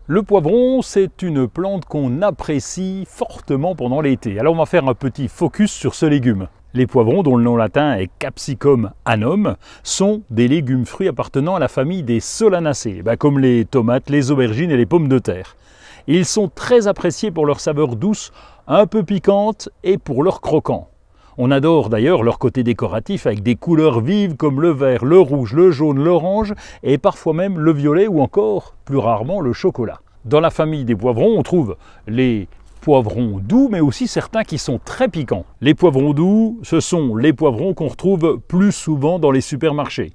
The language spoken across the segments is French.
Le poivron, c'est une plante qu'on apprécie fortement pendant l'été. Alors on va faire un petit focus sur ce légume. Les poivrons, dont le nom latin est Capsicum annum, sont des légumes-fruits appartenant à la famille des solanacées, comme les tomates, les aubergines et les pommes de terre. Ils sont très appréciés pour leur saveur douce, un peu piquante et pour leur croquant. On adore d'ailleurs leur côté décoratif avec des couleurs vives comme le vert, le rouge, le jaune, l'orange et parfois même le violet ou encore, plus rarement, le chocolat. Dans la famille des poivrons, on trouve les poivrons doux mais aussi certains qui sont très piquants. Les poivrons doux, ce sont les poivrons qu'on retrouve plus souvent dans les supermarchés.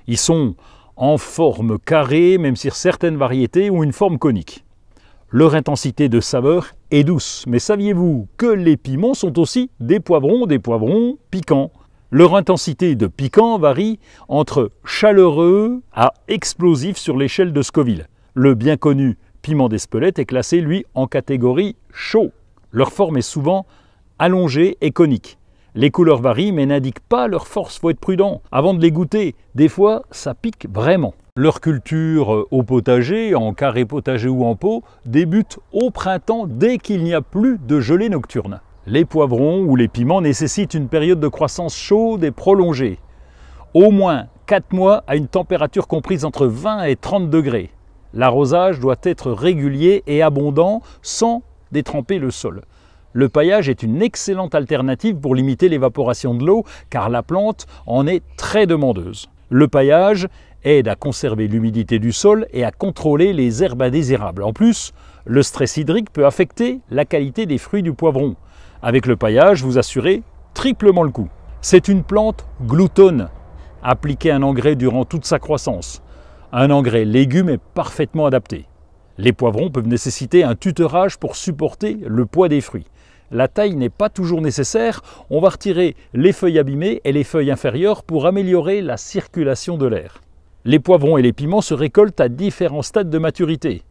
Ils sont en forme carrée, même si certaines variétés ont une forme conique. Leur intensité de saveur est douce, mais saviez-vous que les piments sont aussi des poivrons piquants? Leur intensité de piquant varie entre chaleureux à explosif sur l'échelle de Scoville. Le bien connu piment d'Espelette est classé, lui, en catégorie chaud. Leur forme est souvent allongée et conique. Les couleurs varient mais n'indiquent pas leur force, faut être prudent. Avant de les goûter, des fois, ça pique vraiment. Leur culture au potager, en carré potager ou en pot, débute au printemps dès qu'il n'y a plus de gelée nocturne. Les poivrons ou les piments nécessitent une période de croissance chaude et prolongée. Au moins 4 mois à une température comprise entre 20 et 30 degrés. L'arrosage doit être régulier et abondant sans détremper le sol. Le paillage est une excellente alternative pour limiter l'évaporation de l'eau car la plante en est très demandeuse. Le paillage aide à conserver l'humidité du sol et à contrôler les herbes indésirables. En plus, le stress hydrique peut affecter la qualité des fruits du poivron. Avec le paillage, vous assurez triplement le coup. C'est une plante gloutonne. Appliquez un engrais durant toute sa croissance. Un engrais légume est parfaitement adapté. Les poivrons peuvent nécessiter un tutorage pour supporter le poids des fruits. La taille n'est pas toujours nécessaire, on va retirer les feuilles abîmées et les feuilles inférieures pour améliorer la circulation de l'air. Les poivrons et les piments se récoltent à différents stades de maturité.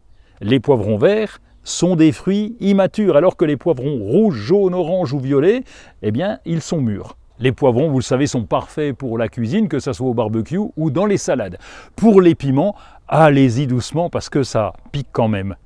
Les poivrons verts sont des fruits immatures, alors que les poivrons rouges, jaunes, oranges ou violets, ils sont mûrs. Les poivrons, vous le savez, sont parfaits pour la cuisine, que ce soit au barbecue ou dans les salades. Pour les piments, allez-y doucement parce que ça pique quand même.